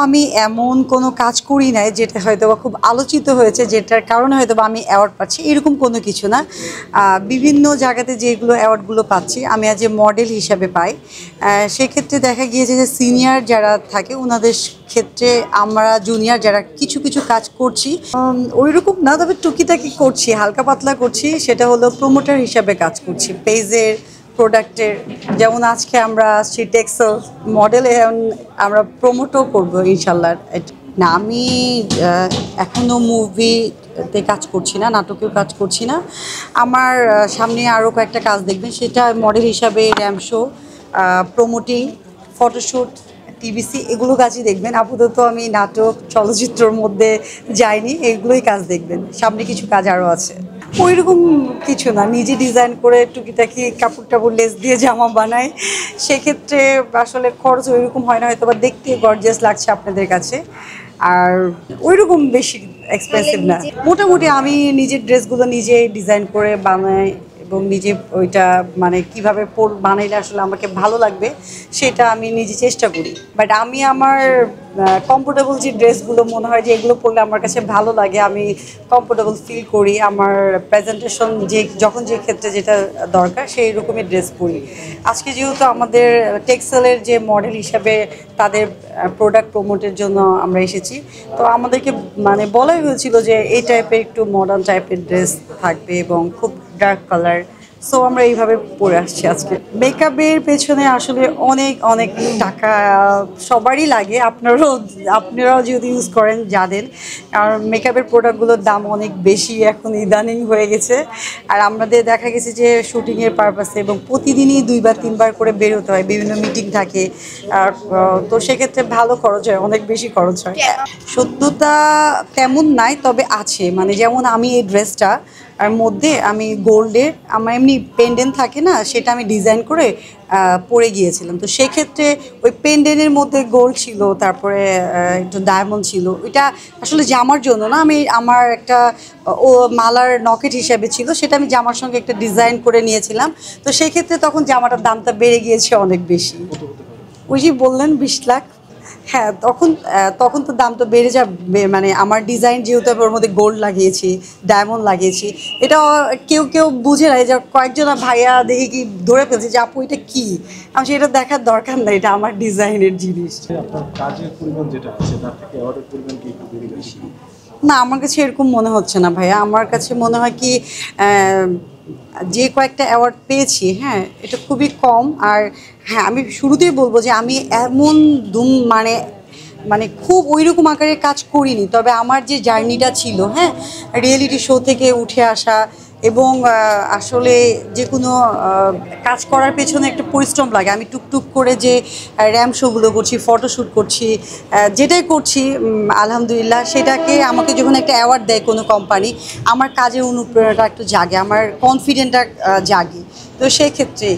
আমি এমন কোনো কাজ করি নাই যেটা হয়তোবা খুব আলোচিত হয়েছে, যেটার কারণে হয়তোবা আমি অ্যাওয়ার্ড পাচ্ছি, এরকম কোনো কিছু না। বিভিন্ন জায়গাতে যেগুলো অ্যাওয়ার্ডগুলো পাচ্ছি আমি আজ মডেল হিসাবে পাই। সেক্ষেত্রে দেখা গিয়েছে যে সিনিয়র যারা থাকে ওনাদের ক্ষেত্রে আমরা জুনিয়র যারা কিছু কিছু কাজ করছি ওইরকম না, তবে টুকিটাকি করছি, হালকা পাতলা করছি। সেটা হলো প্রমোটার হিসাবে কাজ করছি পেজের, প্রোডাক্টের। যেমন আজকে আমরা আসছি টেক্সটাইল মডেলে, আমরা প্রমোটও করবো ইনশাল্লাহ। না, আমি এখনও মুভিতে কাজ করছি না, নাটকেও কাজ করছি না। আমার সামনে আরও কয়েকটা কাজ দেখবেন, সেটা মডেল হিসাবে ramp show, promoting, photoshoot, TVC, এগুলো কাজই দেখবেন। আপাতত আমি নাটক চলচ্চিত্রের মধ্যে যাইনি, এগুলোই কাজ দেখবেন। সামনে কিছু কাজ আরও আছে। ওইরকম কিছু না, নিজে ডিজাইন করে টুকিটাকি কাপড় টাপড় লেস দিয়ে জামা বানাই। সেক্ষেত্রে আসলে খরচ ওইরকম হয় না, হয়তো বা দেখতে গর্জিয়াস লাগছে আপনাদের কাছে, আর ওইরকম বেশি এক্সপেন্সিভ না। মোটামুটি আমি নিজের ড্রেসগুলো নিজে ডিজাইন করে বানাই এবং নিজে ওইটা মানে কীভাবে বানাইলে আসলে আমাকে ভালো লাগবে সেটা আমি নিজে চেষ্টা করি। বাট আমি আমার কমফোর্টেবল যে ড্রেসগুলো মনে হয় যে এগুলো পরলে আমার কাছে ভালো লাগে, আমি কমফোর্টেবল ফিল করি, আমার প্রেজেন্টেশন যে যখন যে ক্ষেত্রে যেটা দরকার সেই রকমের ড্রেস পরি। আজকে যেহেতু আমাদের টেক্সটাইলের যে মডেল হিসাবে তাদের প্রোডাক্ট প্রমোটের জন্য আমরা এসেছি, তো আমাদেরকে মানে বলাই হয়েছিল যে এই টাইপের একটু মডার্ন টাইপের ড্রেস থাকবে এবং খুব ডার্ক কালার। সো আমরা এইভাবে পরে আসছি আজকে। মেকআপের পেছনে আসলে অনেক অনেক টাকা সবারই লাগে, আপনারাও যদি ইউজ করেন জানেন, কারণ মেকআপের প্রোডাক্টগুলোর দাম অনেক বেশি এখন ইদানিং হয়ে গেছে। আর আমাদের দেখা গেছে যে শুটিংয়ের পারপাসে এবং প্রতিদিনই 2 বা 3 বার করে বেরোতে হয়, বিভিন্ন মিটিং থাকে, তো সেক্ষেত্রে ভালো খরচ হয়, অনেক বেশি খরচ হয়। সত্যতা তেমন নাই, তবে আছে। মানে যেমন আমি এই ড্রেসটা আর মধ্যে আমি গোল্ডের আমার এমনি পেন্ডেন্ট থাকে না, সেটা আমি ডিজাইন করে পরে গিয়েছিলাম। তো সেক্ষেত্রে ওই পেন্ডেন্টের মধ্যে গোল্ড ছিল, তারপরে একটু ডায়মন্ড ছিল। ওইটা আসলে জামার জন্য না, আমি আমার একটা ও মালার নকেট হিসাবে ছিল, সেটা আমি জামার সঙ্গে একটা ডিজাইন করে নিয়েছিলাম। তো সেক্ষেত্রে তখন জামাটার দামটা বেড়ে গিয়েছে অনেক বেশি। ওই যে বললেন 20 লাখ। হ্যাঁ, তখন তো দাম তো বেড়ে যাবে। মানে আমার ডিজাইন যেহেতু আমি ওর মধ্যে গোল্ড লাগিয়েছি, ডায়মন্ড লাগিয়েছি, এটা কেউ কেউ বুঝে না। যে কয়েকজন ভাইয়া দেখি কি ধরে ফেলছে যে আপু এটা কী, আমি সেটা দেখার দরকার নাই, এটা আমার ডিজাইনের জিনিস। আপনার কাজের পরিমাণ যেটা আছে তার থেকে অর্ডার পরিমাণ কি একটু বেশি? না, আমার কাছে এরকম মনে হচ্ছে না ভাইয়া। আমার কাছে মনে হয় কি যে কয়েকটা অ্যাওয়ার্ড পেয়েছি, হ্যাঁ, এটা খুবই কম। আর হ্যাঁ, আমি শুরুতেই বলবো যে আমি এমন মানে মানে খুব ওই রকম আকারে কাজ করিনি, তবে আমার যে জার্নিটা ছিল, হ্যাঁ, রিয়েলিটি শো থেকে উঠে আসা এবং আসলে যে কোনো কাজ করার পেছনে একটা পরিশ্রম লাগে। আমি টুকটুক করে যে র্যাম শোগুলো করছি, ফটোশ্যুট করছি, যেটাই করছি আলহামদুলিল্লাহ, সেটাকে আমাকে যখন একটা অ্যাওয়ার্ড দেয় কোনো কোম্পানি, আমার কাজের অনুপ্রেরণাটা একটু জাগে, আমার কনফিডেন্টটা জাগে। তো সেই ক্ষেত্রে